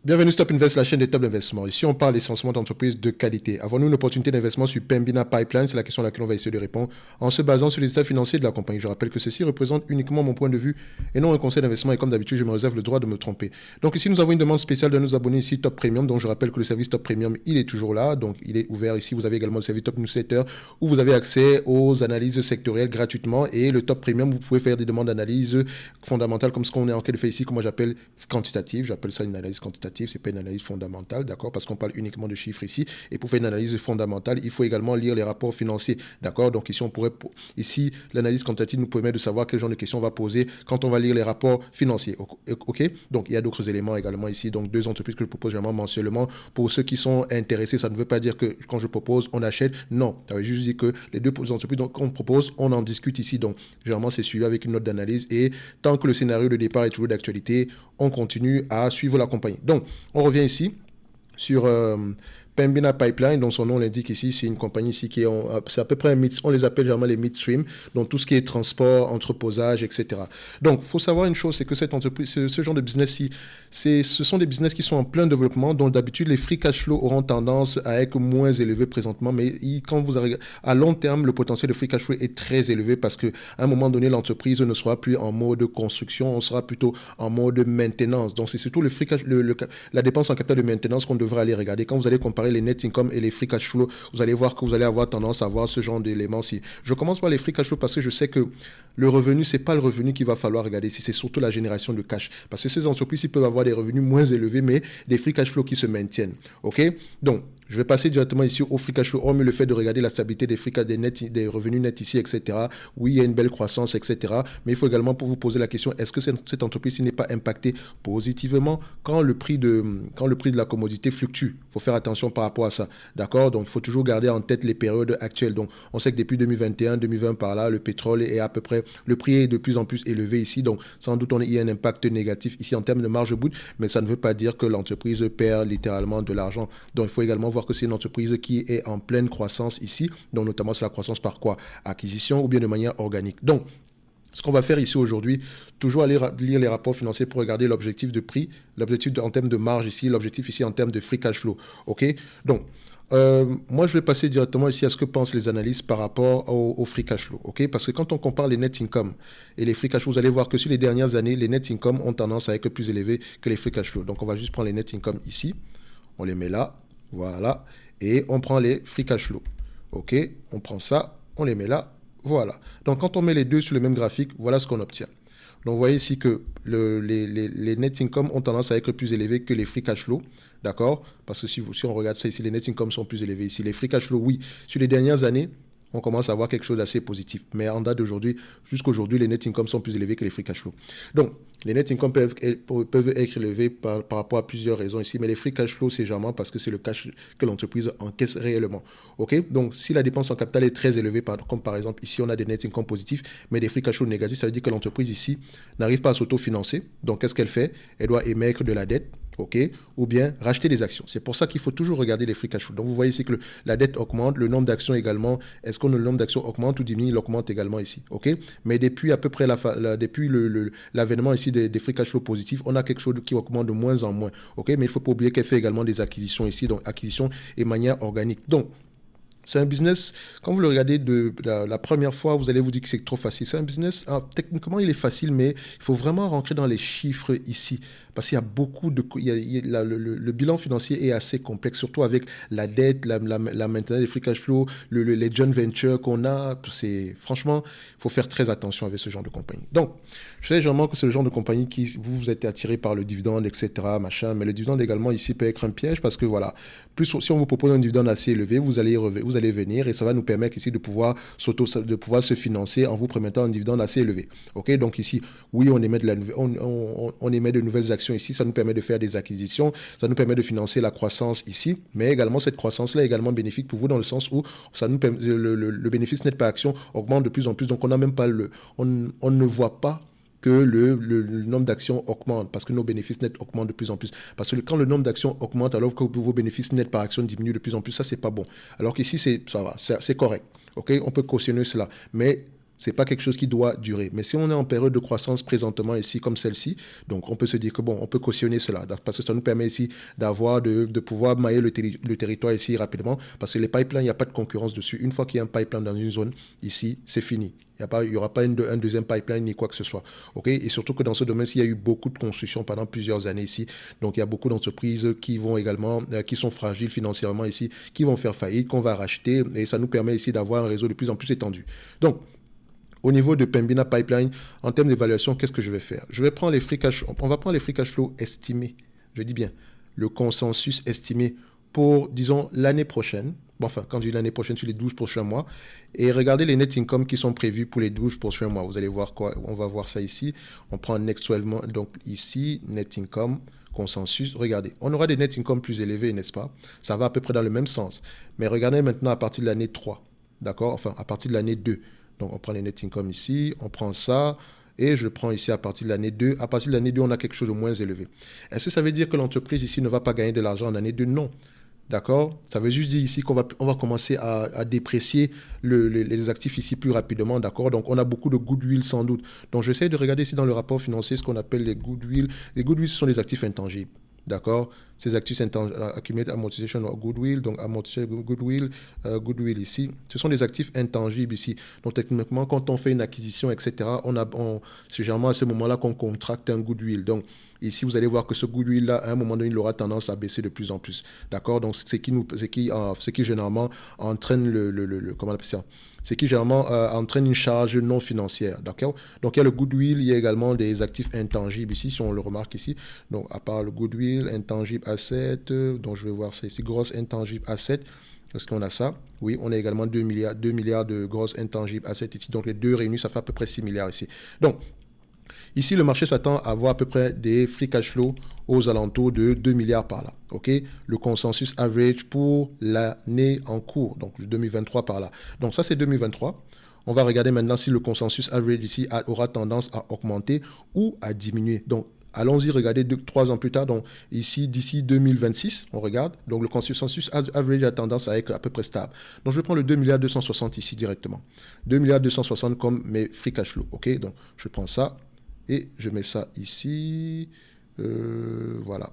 Bienvenue Stop Invest, la chaîne des top d'investissement. Ici, on parle essentiellement d'entreprises de qualité. Avons-nous une opportunité d'investissement sur Pembina Pipeline? C'est la question à laquelle on va essayer de répondre en se basant sur les états financiers de la compagnie. Je rappelle que ceci représente uniquement mon point de vue et non un conseil d'investissement. Et comme d'habitude, je me réserve le droit de me tromper. Donc ici, nous avons une demande spéciale de nos abonnés ici, Top Premium. Donc je rappelle que le service Top Premium, il est toujours là. Donc il est ouvert. Ici, vous avez également le service Top Newsletter où vous avez accès aux analyses sectorielles gratuitement. Et le Top Premium, vous pouvez faire des demandes d'analyse fondamentales comme ce qu'on est en train de faire ici, que moi j'appelle quantitative. J'appelle ça une analyse quantitative. C'est pas une analyse fondamentale, d'accord, parce qu'on parle uniquement de chiffres ici. Et pour faire une analyse fondamentale, il faut également lire les rapports financiers, d'accord. Donc ici, ici, l'analyse quantitative nous permet de savoir quel genre de questions on va poser quand on va lire les rapports financiers, ok. Donc il y a d'autres éléments également ici. Donc deux entreprises que je propose généralement mensuellement. Pour ceux qui sont intéressés, ça ne veut pas dire que quand je propose, on achète. Non, ça veut juste dire que les deux entreprises qu'on propose, on en discute ici. Donc généralement, c'est suivi avec une note d'analyse et tant que le scénario de départ est toujours d'actualité, on continue à suivre la compagnie. Donc, on revient ici sur Pembina Pipeline, dont son nom l'indique ici, c'est une compagnie ici qui est, c'est à peu près on les appelle généralement les midstream, donc tout ce qui est transport, entreposage, etc. Donc, il faut savoir une chose, c'est que cette entreprise, ce genre de business-ci, ce sont des business qui sont en plein développement, dont d'habitude les free cash flow auront tendance à être moins élevés présentement, mais quand vous arrivez à long terme, le potentiel de free cash flow est très élevé parce qu'à un moment donné, l'entreprise ne sera plus en mode construction, on sera plutôt en mode maintenance. Donc, c'est surtout le free cash, la dépense en capital de maintenance qu'on devrait aller regarder. Quand vous allez comparer les net income et les free cash flow, vous allez voir que vous allez avoir tendance à voir ce genre d'éléments-ci. Je commence par les free cash flow parce que je sais que le revenu, c'est pas le revenu qu'il va falloir regarder ici, c'est surtout la génération de cash. Parce que ces entreprises, ils peuvent avoir des revenus moins élevés, mais des free cash flow qui se maintiennent. OK? Donc, je vais passer directement ici au free cash flow, hormis le fait de regarder la stabilité des revenus nets ici, etc. Oui, il y a une belle croissance, etc. Mais il faut également pour vous poser la question, est-ce que cette entreprise n'est pas impactée positivement quand le prix de la commodité fluctue? Il faut faire attention par rapport à ça. D'accord? Donc, il faut toujours garder en tête les périodes actuelles. Donc, on sait que depuis 2021, 2020 par là, le pétrole est à peu près, le prix est de plus en plus élevé ici. Donc, sans doute, il y a un impact négatif ici en termes de marge brute, mais ça ne veut pas dire que l'entreprise perd littéralement de l'argent. Donc, il faut également voir que c'est une entreprise qui est en pleine croissance ici, donc notamment c'est la croissance par quoi? Acquisition ou bien de manière organique. Donc, ce qu'on va faire ici aujourd'hui, toujours aller lire les rapports financiers pour regarder l'objectif de prix, l'objectif en termes de marge ici, l'objectif ici en termes de free cash flow. OK? Donc, moi, je vais passer directement ici à ce que pensent les analystes par rapport au free cash flow. OK? Parce que quand on compare les net income et les free cash flow, vous allez voir que sur les dernières années, les net income ont tendance à être plus élevés que les free cash flow. Donc, on va juste prendre les net income ici. On les met là. Voilà. Et on prend les free cash flow. OK? On prend ça. On les met là. Voilà. Donc, quand on met les deux sur le même graphique, voilà ce qu'on obtient. Donc, vous voyez ici que les net income ont tendance à être plus élevés que les free cash flow. D'accord? Parce que si on regarde ça ici, les net income sont plus élevés ici. Les free cash flow, oui. Sur les dernières années, on commence à avoir quelque chose d'assez positif. Mais en date d'aujourd'hui, jusqu'aujourd'hui, les net income sont plus élevés que les free cash flow. Donc, les net income peuvent être élevés par rapport à plusieurs raisons ici, mais les free cash flow, c'est généralement parce que c'est le cash que l'entreprise encaisse réellement. OK? Donc, si la dépense en capital est très élevée, comme par exemple ici, on a des net income positifs, mais des free cash flow négatifs, ça veut dire que l'entreprise ici n'arrive pas à s'autofinancer. Donc, qu'est-ce qu'elle fait? Elle doit émettre de la dette. OK, ou bien racheter des actions. C'est pour ça qu'il faut toujours regarder les free cash flow. Donc, vous voyez ici que la dette augmente, le nombre d'actions également. Est-ce que le nombre d'actions augmente ou diminue? Il augmente également ici. OK, mais depuis à peu près depuis l'avènement ici des free cash flow positifs, on a quelque chose qui augmente de moins en moins. OK, mais il ne faut pas oublier qu'elle fait également des acquisitions ici, donc acquisition et manière organique. Donc, c'est un business, quand vous le regardez la première fois, vous allez vous dire que c'est trop facile. C'est un business, techniquement, il est facile, mais il faut vraiment rentrer dans les chiffres ici. Parce qu'il y a beaucoup de... le bilan financier est assez complexe, surtout avec la dette, la maintenance des free cash flow, les joint ventures qu'on a. Franchement, il faut faire très attention avec ce genre de compagnie. Donc, je sais généralement que c'est le genre de compagnie qui, vous êtes attiré par le dividende, etc., machin, mais le dividende également ici peut être un piège parce que voilà, si on vous propose un dividende assez élevé, vous allez venir et ça va nous permettre ici de pouvoir se financer en vous permettant un dividende assez élevé. OK? Donc ici, oui, on émet de nouvelles actions ici, ça nous permet de faire des acquisitions, ça nous permet de financer la croissance ici, mais également cette croissance-là est également bénéfique pour vous dans le sens où ça nous permet, le bénéfice net par action augmente de plus en plus, donc on n'a même pas on ne voit pas que le nombre d'actions augmente parce que nos bénéfices nets augmentent de plus en plus. Parce que quand le nombre d'actions augmente alors que vos bénéfices nets par action diminuent de plus en plus, ça, c'est pas bon. Alors qu'ici, ça va, c'est correct. OK? On peut cautionner cela. Mais c'est pas quelque chose qui doit durer. Mais si on est en période de croissance présentement ici, comme celle-ci, donc on peut se dire que bon, on peut cautionner cela, parce que ça nous permet ici de pouvoir mailler le territoire ici rapidement, parce que les pipelines, il n'y a pas de concurrence dessus. Une fois qu'il y a un pipeline dans une zone, ici, c'est fini. Il n'y aura pas un deuxième pipeline ni quoi que ce soit. Okay? Et surtout que dans ce domaine-ci, il y a eu beaucoup de construction pendant plusieurs années ici. Donc, il y a beaucoup d'entreprises qui vont également, qui sont fragiles financièrement ici, qui vont faire faillite, qu'on va racheter. Et ça nous permet ici d'avoir un réseau de plus en plus étendu. Donc, au niveau de Pembina Pipeline, en termes d'évaluation, qu'est-ce que je vais faire? Je vais prendre les free cash, on va prendre les free cash flow estimés. Je dis bien, le consensus estimé pour, disons, l'année prochaine. Bon, enfin, quand je dis l'année prochaine, sur les 12 prochains mois. Et regardez les net income qui sont prévus pour les 12 prochains mois. Vous allez voir quoi? On va voir ça ici. On prend next 12 mois. Donc ici, net income, consensus. Regardez, on aura des net income plus élevés, n'est-ce pas? Ça va à peu près dans le même sens. Mais regardez maintenant à partir de l'année 3. D'accord? Enfin, à partir de l'année 2. Donc, on prend les net income ici, on prend ça, et je prends ici à partir de l'année 2. À partir de l'année 2, on a quelque chose de moins élevé. Est-ce que ça veut dire que l'entreprise ici ne va pas gagner de l'argent en année 2? Non. D'accord? Ça veut juste dire ici qu'on va commencer à déprécier les actifs ici plus rapidement. D'accord? Donc, on a beaucoup de goodwill sans doute. Donc, j'essaie de regarder ici dans le rapport financier ce qu'on appelle les goodwill. Les goodwill, ce sont les actifs intangibles. D'accord? Ces actifs accumulated amortization of goodwill, donc amortization goodwill, goodwill ici, ce sont des actifs intangibles ici. Donc techniquement, quand on fait une acquisition, etc., c'est généralement à ce moment-là qu'on contracte un goodwill. Donc ici, vous allez voir que ce goodwill-là, à un moment donné, il aura tendance à baisser de plus en plus. D'accord? Donc ce qui généralement entraîne comment on appelle ça? Ce qui généralement entraîne une charge non financière. D'accord? Donc il y a le goodwill, il y a également des actifs intangibles ici, si on le remarque ici. Donc à part le goodwill, intangible asset, donc je vais voir ça ici, gross intangible asset. Est-ce qu'on a ça? Oui, on a également 2 milliards de gross intangible asset ici. Donc les deux réunis, ça fait à peu près 6 milliards ici. Donc ici, le marché s'attend à avoir à peu près des free cash flow aux alentours de 2 milliards par là. Okay? Le consensus average pour l'année en cours, donc 2023 par là. Donc ça, c'est 2023. On va regarder maintenant si le consensus average ici aura tendance à augmenter ou à diminuer. Donc, allons-y regarder 3 ans plus tard. Donc, ici, d'ici 2026, on regarde. Donc, le consensus average a tendance à être à peu près stable. Donc, je prends le 2 milliards 260 ici directement. 2 milliards 260 comme mes free cash flow. OK? Donc, je prends ça. Et je mets ça ici. Voilà.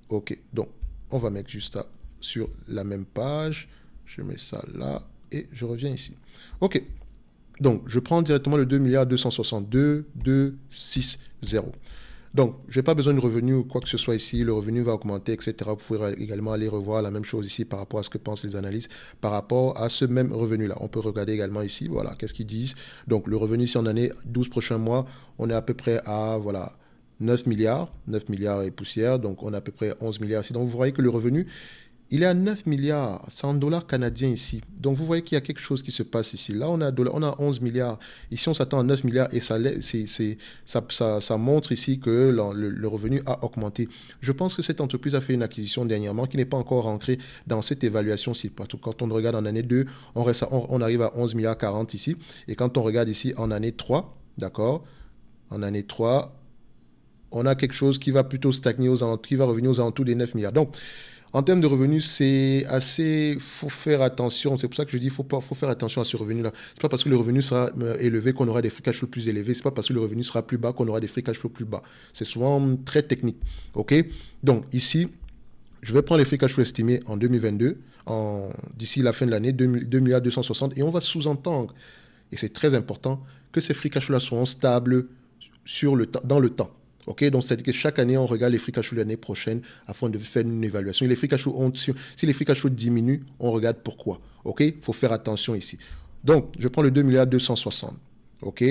OK. Donc, on va mettre juste ça sur la même page. Je mets ça là. Et je reviens ici. OK. Donc, je prends directement le 2 milliards 262 260. Donc, je n'ai pas besoin de revenu ou quoi que ce soit ici. Le revenu va augmenter, etc. Vous pouvez également aller revoir la même chose ici par rapport à ce que pensent les analystes par rapport à ce même revenu-là. On peut regarder également ici, voilà, qu'est-ce qu'ils disent. Donc, le revenu ici en année, 12 prochains mois, on est à peu près à, voilà, 9 milliards et poussière. Donc, on a à peu près 11 milliards ici. Donc, vous voyez que le revenu, il est à 9 milliards, c'est en dollars canadiens ici. Donc vous voyez qu'il y a quelque chose qui se passe ici. Là, on a 11 milliards. Ici, on s'attend à 9 milliards et ça montre ici que le revenu a augmenté. Je pense que cette entreprise a fait une acquisition dernièrement qui n'est pas encore ancrée dans cette évaluation-ci. Quand on regarde en année 2, on arrive à 11 milliards 40 ici. Et quand on regarde ici en année 3, d'accord, en année 3, on a quelque chose qui va plutôt stagner qui va revenir aux alentours des 9 milliards. Donc, en termes de revenus, c'est assez... faut faire attention. C'est pour ça que je dis qu'il faut faire attention à ce revenu-là. C'est pas parce que le revenu sera élevé qu'on aura des free cash flow plus élevés. C'est pas parce que le revenu sera plus bas qu'on aura des free cash flow plus bas. C'est souvent très technique. OK? Donc, ici, je vais prendre les free cash flow estimés en 2022, d'ici la fin de l'année, 2 milliards 260. Et on va sous-entendre, et c'est très important, que ces free cash flow-là seront stables dans le temps. OK, donc c'est-à-dire que chaque année, on regarde les free cash flow de l'année prochaine afin de faire une évaluation. Et si les free cash flow diminuent, on regarde pourquoi. OK, il faut faire attention ici. Donc, je prends le 2 milliards 260. OK,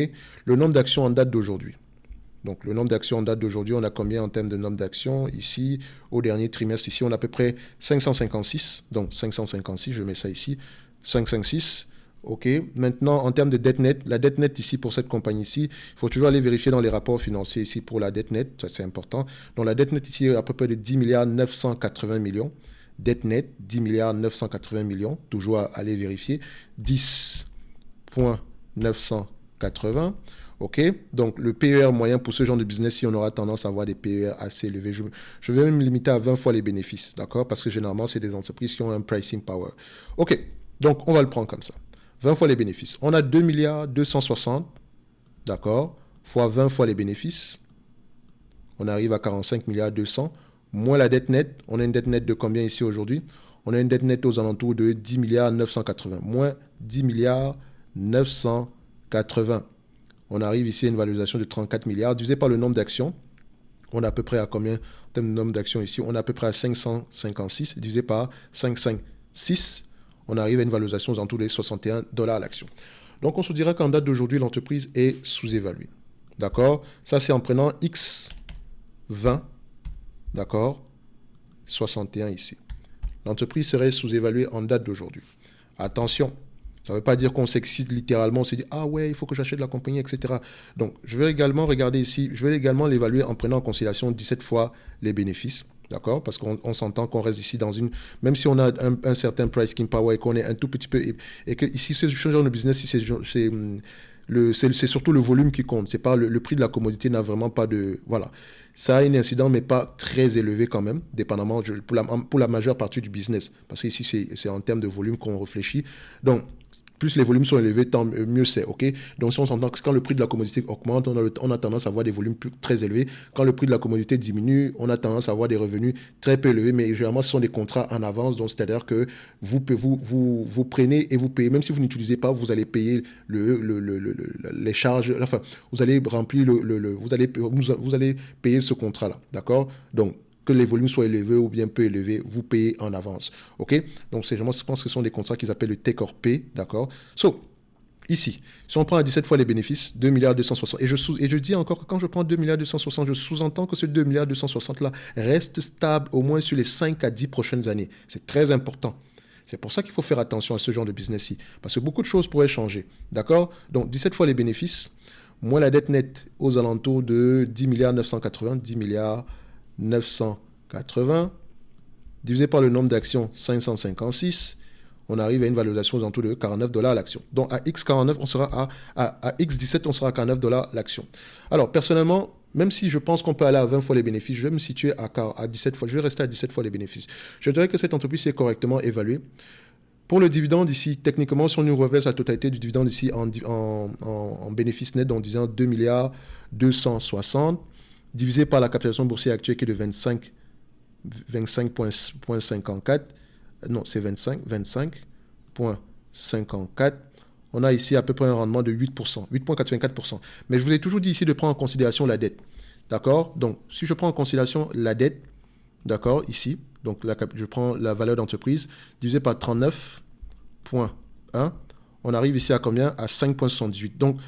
le nombre d'actions en date d'aujourd'hui. Donc, le nombre d'actions en date d'aujourd'hui, on a combien en termes de nombre d'actions? Ici, au dernier trimestre, ici, on a à peu près 556. Donc, 556, je mets ça ici. 556. OK. Maintenant, en termes de dette nette, la dette nette ici pour cette compagnie-ci, il faut toujours aller vérifier dans les rapports financiers ici pour la dette nette, ça c'est important. Donc la dette nette ici est à peu près de 10 milliards 980 millions. Dette nette, 10 milliards 980 millions, toujours à aller vérifier. 10,980. OK. Donc le PER moyen pour ce genre de business, si on aura tendance à avoir des PER assez élevés, je vais même me limiter à 20 fois les bénéfices, d'accord? Parce que généralement, c'est des entreprises qui ont un pricing power. OK. Donc on va le prendre comme ça. 20 fois les bénéfices. On a 2 milliards 260, d'accord, fois 20 fois les bénéfices. On arrive à 45 milliards 200, moins la dette nette. On a une dette nette de combien ici aujourd'hui? On a une dette nette aux alentours de 10 milliards 980, moins 10 milliards 980. On arrive ici à une valorisation de 34 milliards, divisé par le nombre d'actions. On est à peu près à combien en termes de nombre d'actions ici? On est à peu près à 556, divisé par 556. On arrive à une valorisation aux alentours de 61 $ l'action. Donc, on se dira qu'en date d'aujourd'hui, l'entreprise est sous-évaluée. D'accord? Ça, c'est en prenant X20, d'accord? 61 ici. L'entreprise serait sous-évaluée en date d'aujourd'hui. Attention, ça ne veut pas dire qu'on s'excite littéralement, on se dit « Ah ouais, il faut que j'achète la compagnie, etc. » Donc, je vais également regarder ici, je vais également l'évaluer en prenant en considération 17 fois les bénéfices. D'accord? Parce qu'on s'entend qu'on reste ici dans une... Même si on a un certain pricing power et qu'on est un tout petit peu... Et que ici, ce genre de business, c'est surtout le volume qui compte. C'est pas le prix de la commodité n'a vraiment pas de... Voilà. Ça a une incidence, mais pas très élevé quand même, dépendamment pour la majeure partie du business. Parce qu'ici, c'est en termes de volume qu'on réfléchit. Donc, plus les volumes sont élevés, tant mieux c'est, ok? Donc, si on s'entend que quand le prix de la commodité augmente, on a tendance à avoir des volumes très élevés. Quand le prix de la commodité diminue, on a tendance à avoir des revenus très peu élevés, mais généralement, ce sont des contrats en avance, donc c'est-à-dire que vous prenez et vous payez, même si vous n'utilisez pas, vous allez payer les charges, enfin, vous allez remplir vous allez payer ce contrat-là, d'accord? Donc, que les volumes soient élevés ou bien peu élevés, vous payez en avance. OK? Donc, je pense que ce sont des contrats qu'ils appellent le take or pay. D'accord? So, ici, si on prend à 17 fois les bénéfices, 2 milliards 260, et je dis encore que quand je prends 2 milliards 260, je sous-entends que ce 2 milliards 260-là reste stable au moins sur les 5 à 10 prochaines années. C'est très important. C'est pour ça qu'il faut faire attention à ce genre de business-ci. Parce que beaucoup de choses pourraient changer. D'accord? Donc, 17 fois les bénéfices, moins la dette nette aux alentours de 10 milliards 980, 10 milliards 980, divisé par le nombre d'actions 556, on arrive à une valorisation aux alentours de 49 $ l'action. Donc à X49, on sera à X17, on sera à 49 $ l'action. Alors personnellement, même si je pense qu'on peut aller à 20 fois les bénéfices, je vais me situer à 17 fois, je vais rester à 17 fois les bénéfices. Je dirais que cette entreprise est correctement évaluée. Pour le dividende ici, techniquement, si on nous reverse la totalité du dividende ici en bénéfice net, donc disant 2 milliards 260, divisé par la capitalisation boursière actuelle qui est de 25,54. Non, c'est 25,54. On a ici à peu près un rendement de 8%, 8,84%. Mais je vous ai toujours dit ici de prendre en considération la dette. D'accord? Donc, si je prends en considération la dette, d'accord, ici, donc je prends la valeur d'entreprise, divisé par 39,1, on arrive ici à combien? À 5,78. Donc,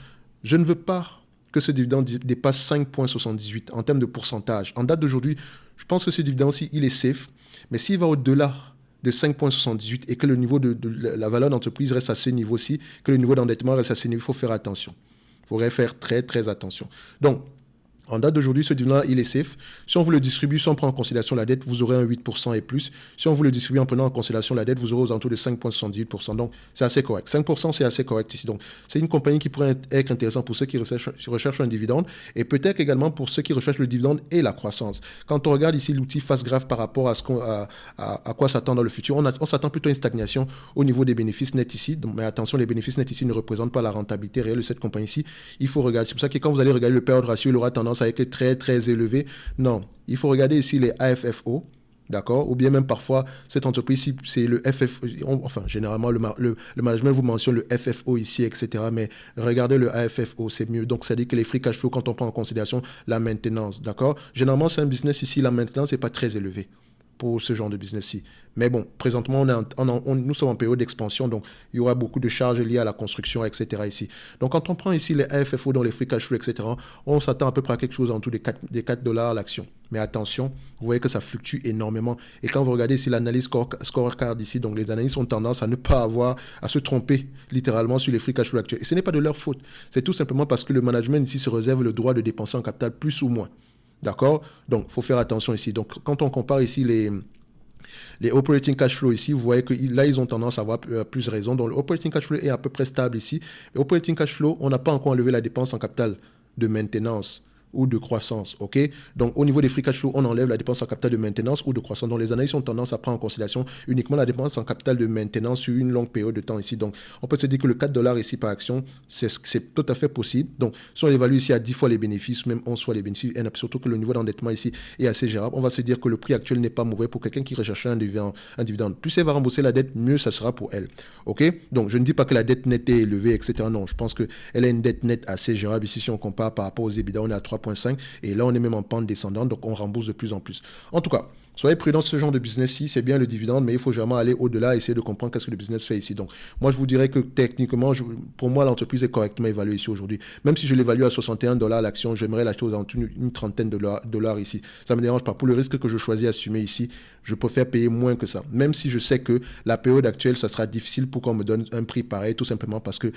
je ne veux pas que ce dividende dépasse 5,78 en termes de pourcentage. En date d'aujourd'hui, je pense que ce dividende-ci, il est safe. Mais s'il va au-delà de 5,78 et que le niveau de la valeur d'entreprise reste à ce niveau-ci, que le niveau d'endettement reste à ce niveau, il faut faire attention. Il faudrait faire très, très attention. Donc, en date d'aujourd'hui, ce dividende, il est safe. Si on vous le distribue sans prendre en considération la dette, vous aurez un 8% et plus. Si on vous le distribue en prenant en considération la dette, vous aurez aux alentours de 5,78%. Donc, c'est assez correct. 5%, c'est assez correct ici. Donc, c'est une compagnie qui pourrait être intéressante pour ceux qui recherchent un dividende et peut-être également pour ceux qui recherchent le dividende et la croissance. Quand on regarde ici l'outil FastGraph par rapport à quoi s'attendre dans le futur, on s'attend plutôt à une stagnation au niveau des bénéfices nets ici. Donc, mais attention, les bénéfices nets ici ne représentent pas la rentabilité réelle de cette compagnie-ci. Il faut regarder. C'est pour ça que quand vous allez regarder le payout ratio, il aura tendance à être très, très élevé. Non, il faut regarder ici les AFFO, d'accord? Ou bien même parfois, cette entreprise, c'est le FFO. Enfin, généralement, le management vous mentionne le FFO ici, etc. Mais regardez le AFFO, c'est mieux. Donc, ça dit que les free cash flow, quand on prend en considération la maintenance, d'accord? Généralement, c'est un business ici, la maintenance n'est pas très élevée pour ce genre de business-ci. Mais bon, présentement, nous sommes en période d'expansion, donc il y aura beaucoup de charges liées à la construction, etc. ici. Donc, quand on prend ici les AFFO, dans les free cash flow, etc., on s'attend à peu près à quelque chose en dessous des 4 $ l'action. Mais attention, vous voyez que ça fluctue énormément. Et quand vous regardez ici l'analyse scorecard ici, donc les analystes ont tendance à ne pas à se tromper littéralement sur les free cash flow actuels. Et ce n'est pas de leur faute. C'est tout simplement parce que le management ici se réserve le droit de dépenser en capital plus ou moins. D'accord? Donc, il faut faire attention ici. Donc, quand on compare ici les operating cash flow ici, vous voyez que là, ils ont tendance à avoir plus raison. Donc, le operating cash flow est à peu près stable ici. Et operating cash flow, on n'a pas encore enlevé la dépense en capital de maintenance. ou de croissance, ok? Donc, au niveau des free cash flow, on enlève la dépense en capital de maintenance ou de croissance. Donc, les analystes ont tendance à prendre en considération uniquement la dépense en capital de maintenance sur une longue période de temps ici. Donc, on peut se dire que le 4 dollars ici par action, c'est tout à fait possible. Donc, si on évalue ici à 10 fois les bénéfices, même 11 fois les bénéfices, et surtout que le niveau d'endettement ici est assez gérable, on va se dire que le prix actuel n'est pas mauvais pour quelqu'un qui rechercherait un dividende. Plus elle va rembourser la dette, mieux ça sera pour elle. Ok? Donc, je ne dis pas que la dette nette est élevée, etc. Non, je pense qu'elle a une dette nette assez gérable ici si on compare par rapport aux EBITDA, on est à 3,5 et là on est même en pente descendante, donc on rembourse de plus en plus. En tout cas, soyez prudents sur ce genre de business-ci, c'est bien le dividende, mais il faut vraiment aller au-delà, essayer de comprendre qu'est-ce que le business fait ici. Donc, moi, je vous dirais que techniquement, pour moi, l'entreprise est correctement évaluée ici aujourd'hui. Même si je l'évalue à 61 dollars l'action, j'aimerais l'acheter aux alentours d'une trentaine de dollars ici. Ça ne me dérange pas. Pour le risque que je choisis d'assumer ici, je préfère payer moins que ça. Même si je sais que la période actuelle, ça sera difficile pour qu'on me donne un prix pareil, tout simplement parce que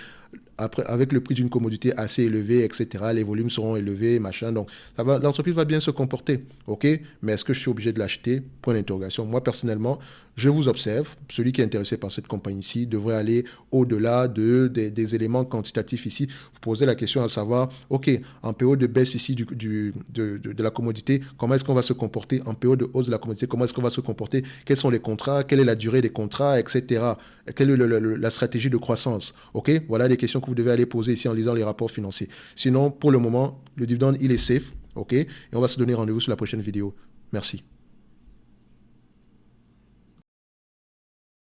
après, avec le prix d'une commodité assez élevé, etc., les volumes seront élevés, machin. Donc, l'entreprise va bien se comporter, ok? Mais est-ce que je suis obligé de l'acheter? Point d'interrogation. Moi, personnellement, je vous observe. Celui qui est intéressé par cette compagnie-ci devrait aller au-delà des éléments quantitatifs ici. Vous posez la question à savoir, ok, en période de baisse ici de la commodité, comment est-ce qu'on va se comporter? En période de hausse de la commodité, comment est-ce qu'on va se comporter? Quels sont les contrats? Quelle est la durée des contrats, etc. Quelle est la stratégie de croissance? Ok, voilà les questions que vous devez aller poser ici en lisant les rapports financiers. Sinon, pour le moment, le dividende, il est safe. Ok, et on va se donner rendez-vous sur la prochaine vidéo. Merci.